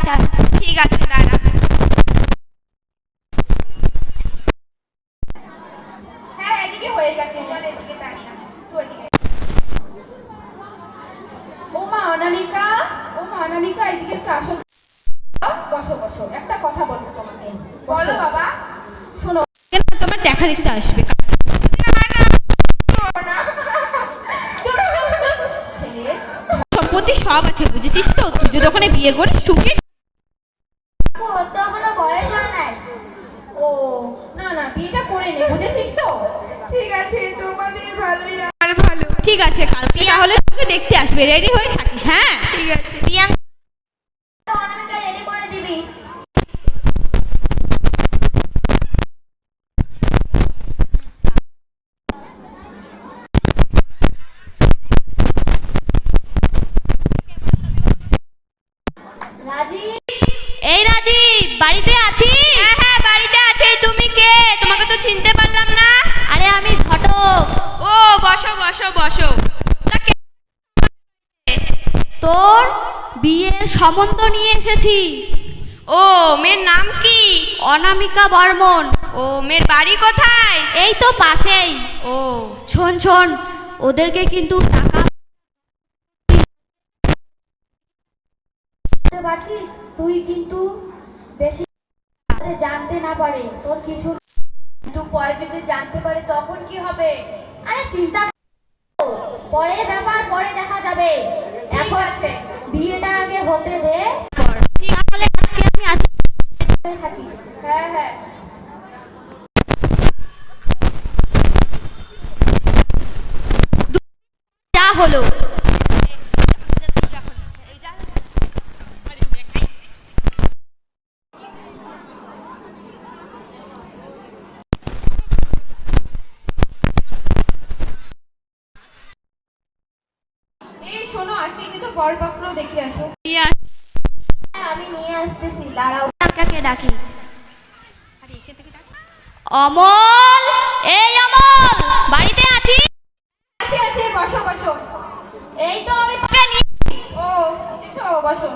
Doctor. ঠিক আছে দাঁড়া। হ্যাঁ এদিকে হয়ে গেছে, চল এদিকে দাঁড়িয়ে তুই এদিকে। ও মা অনামিকা, ও মা অনামিকা, এদিকে একটু আসো। বসো বসো, একটা কথা বলবো তোমাকে। বলো বাবা। শোনো, তোমার দেখা দেখতে আসবে। ছেলে সম্পত্তি সব আছে, বুঝেছিস তো? তুই যদি ওখানে বিয়ে করে সুখে। ওর তো এখনো বয়স হয় নাই। ও না না, বিয়েটা করে নে, বুঝেছিস তো? ঠিক আছে, তোমাদের ভালোই আর ভালো। ঠিক আছে, কালকে তাহলে তোকে দেখতে আসবে, রেডি হয়ে থাকিস। হ্যাঁ ঠিক আছে। প্রিয়াঙ্কা অনামিকা রেডি করে দিবি। রাজি, এই রাজি, বাড়িতে আছিস? হ্যাঁ হ্যাঁ বাড়িতে আছে। তুমি কে? তোমাকে তো চিনতে পারলাম না। আরে আমি ঘটক। ও বসো বসো বসো। তোর বিয়ের সম্বন্ধ নিয়ে এসেছি। ও মেয়ের নাম কি? অনামিকা বর্মন। ও মেয়ের বাড়ি কোথায়? এই তো পাশেই। ও শোন শোন, ওদেরকে কিন্তু টাকা বুঝতে পারছিস? তুই কিন্তু বেশি জানতে না পারে তোর কিছু, কিন্তু পরে যদি জানতে পারে তখন কি হবে? আরে চিন্তা করো, পরে ব্যাপার পরে দেখা যাবে। ঠিক আছে। বিয়েটা আগে হতে দে। তাহলে আজকে আমি আসি, থাকিস। হ্যাঁ হ্যাঁ যা হলো। এই শোনো, আসেনি তো বরপক্ষ দেখে আসো। আমি নিয়ে আসতেছি, দাঁড়াও। কাকে ডাকি? অমল, এই অমল, বাড়িতে আছিস? আছে আছে, বসো বসো। এই তো আমি তোকে নিয়ে। ও এসেছো, বসো।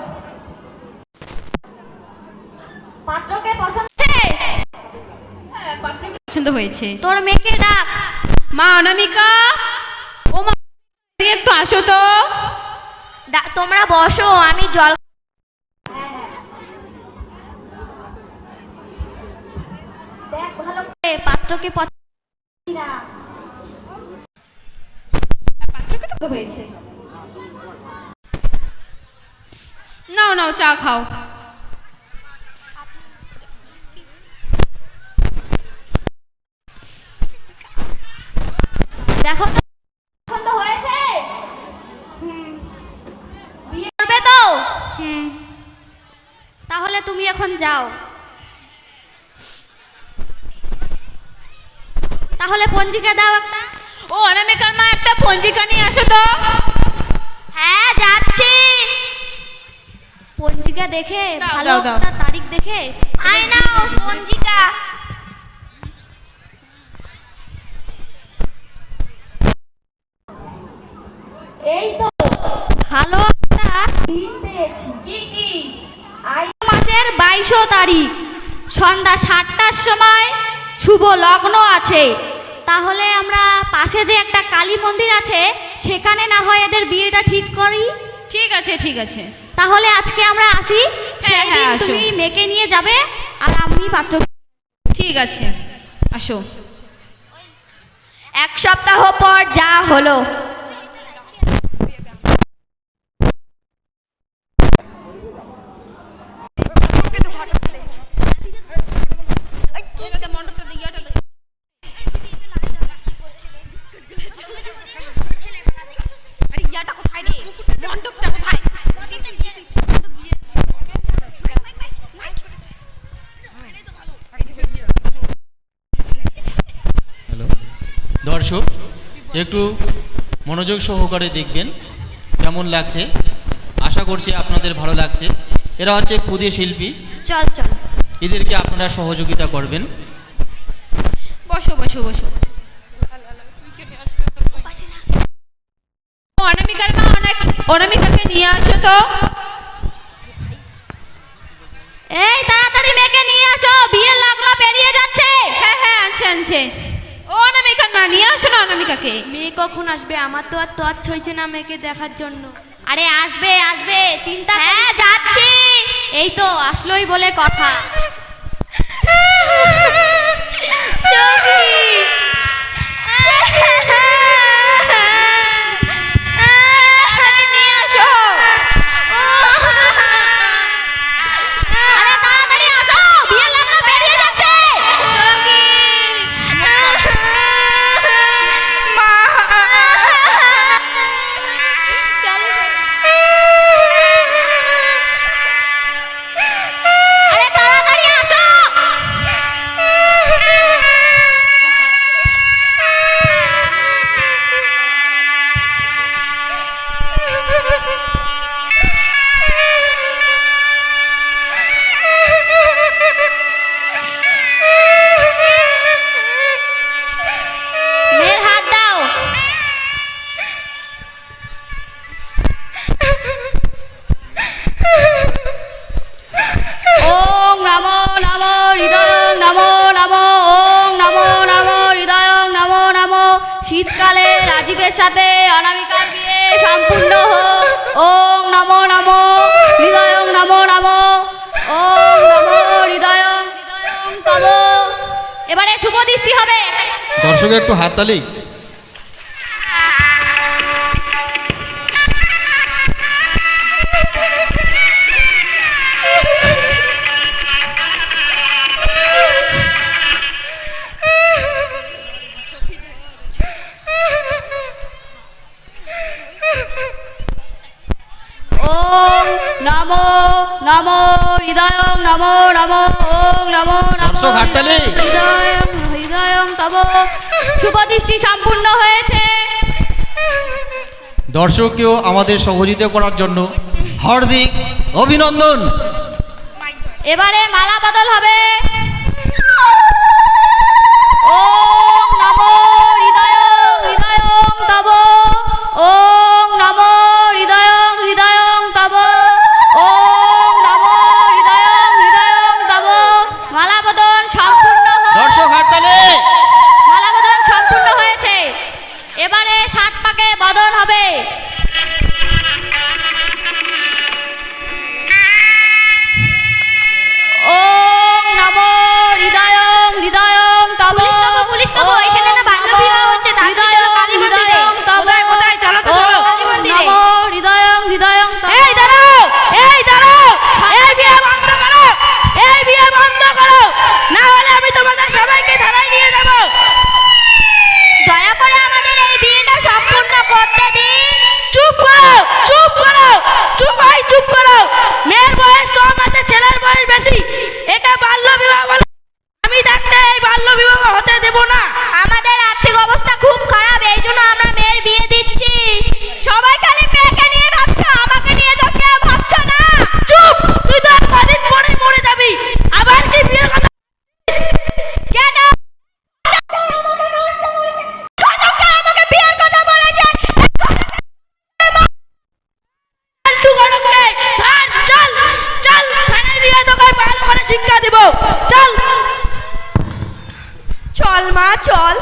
পাত্রকে পছন্দ হয়েছে? হ্যাঁ, পাত্রকে পছন্দ হয়েছে। তোর মেয়েকে ডাক। মা অনামিকা, ও মা, এদিকে একটু আসো তো। তোমরা বসো, আমি জল। দেখ ভালো করে, পাত্রকে পছন্দ না। পাত্রকে তো হয়েছে। নাও নাও, চা খাও। দেখো তো পছন্দ হয়েছে? বিয়ে করবে তো? তাহলে তুমি এখন যাও। তাহলে পঞ্জিকা দাও একটা। ও অনামিকার মা, একটা পঞ্জিকা নিয়ে আসো তো। হ্যাঁ যাচ্ছি। পঞ্জিকা দেখে, দাও, ভালো দাও, দাও। একটা তারিখ দেখে। আয় নাও পঞ্জিকা। এই তো ভালো একটা দিন পেয়েছি। কি কি? মাসের 22 তারিখ সন্ধ্যা 7টার সময় শুভ লগ্ন আছে। তাহলে আমরা পাশে যে একটা কালী মন্দির আছে সেখানে না হয় এদের বিয়েটা ঠিক করি। ঠিক আছে ঠিক আছে। তাহলে আজকে আমরা আসি। হ্যাঁ, সেই হ্যাঁ, দিন আসো। তুমি মেয়েকে নিয়ে যাবে আর আমি পাত্র। ঠিক আছে, আসো। 1 সপ্তাহ পর যা হলো। হ্যালো দর্শক, একটু মনোযোগ সহকারে দেখবেন কেমন লাগছে। আশা করছি আপনাদের ভালো লাগছে। এরা হচ্ছে ক্ষুদে শিল্পী, চল চল। এদেরকে আপনারা সহযোগিতা করবেন। বসো বসো বসো। অনামিকার মা, অনামিকাকে নিয়ে আসো তো। মেয়েকে নিয়ে আসো, বিয়ের লগ্ন পেরিয়ে যাচ্ছে। হ্যাঁ হ্যাঁ, আনছে আনছে। ও অনামিকার মা, নিয়ে আসো না অনামিকাকে। মেয়ে কখন আসবে? আমার তো আর তর ছইছে না মেয়েকে দেখার জন্য। আরে আসবে আসবে, চিন্তা হ্যাঁ যাচ্ছি, এই তো আসলোই বলে কথা। সখী তাড়াতাড়ি নিয়ে আসো। আরে তাড়াতাড়ি আসো, বিয়ের লগ্ন পেরিয়ে যাচ্ছে। সখী মা চলো। আরে তাড়াতাড়ি আসো। মেয়ের হাত দাও। ওম নমো নমো হৃদয়ং নমো নমো, ওম নমো নমো হৃদয়ং নমো নমো। শীতকালে রাজীবের সাথে অনামিকার বিয়ে সম্পূর্ণ হোক। ওম নমো নমো হৃদয়ং নমো নমো, ওম নমো হৃদয়ং হৃদয়ং তব। এবারে শুভ দৃষ্টি হবে। দর্শক একটু হাততালি। ওম নমো নমো হৃদয়ং নমো নমো, ওম নমো নমো দর্শক হাততালি। হৃদয়ং হৃদয়ং তব। শুভ দৃষ্টি সম্পূর্ণ হয়েছে। দর্শককেও আমাদের সহযোগিতা করার জন্য হার্দিক অভিনন্দন। এবারে মালা বদল হবে। ওম নমো হৃদয়ং হৃদয়ং তব, ওম নমো হৃদয়ং হৃদয়ং তব, ওম নমো হৃদয়ং হৃদয়ং তব। মালা বদল সম্পূর্ণ দর্শক হাততালি। মালা বদল সম্পূর্ণ হয়েছে। এবারে 7 পাকে বদল হবে। ওম নমো হৃদয়ং হৃদয়ং তব। পুলিশ কবো এখানে না বাল্য বিবাহ হচ্ছে, তার চলো কালী মন্দিরে। কোথায় কোথায়? চলো তো চলো। নমো হৃদয়ং হৃদয়ং তব। এই দাঁড়াও, এই দাঁড়াও, এই বিয়ে বন্ধ করো, এই বিয়ে বন্ধ করো, না হলে আমি তোমাদের সবাইকে থানায় নিয়ে যাব। দয়া করে আমাদের এই বিয়েটা সম্পূর্ণ করতে দিন। চুপ করো, চুপ করো, চুপ ভাই, চুপ করো। মেয়ের বয়স কম আছে, ছেলের বয়স বেশি, একে বাল্য বিবাহ বলে। আমি থাকতে এই বাল্য বিবাহ হতে দেব না। আমাদের আর্থিক অবস্থা খুব খারাপ, এই জন্য আমরা মেয়ের বিয়ে দিচ্ছি। সবাই খালি মেয়েকে নিয়ে ভাবছো, আমাকে নিয়ে তো কেউ ভাবছো না। চুপ, তুই তো আর কদিন পরে মরে যাবি, আবার কি বিয়ের কথা? কেন আমাকে বিয়ের কথা বলেছে? একটু গড়ককে ধর, চল চল, থানায় নিয়ে তোকে ভালো করে শিক্ষা দিব। চল চল মা চল।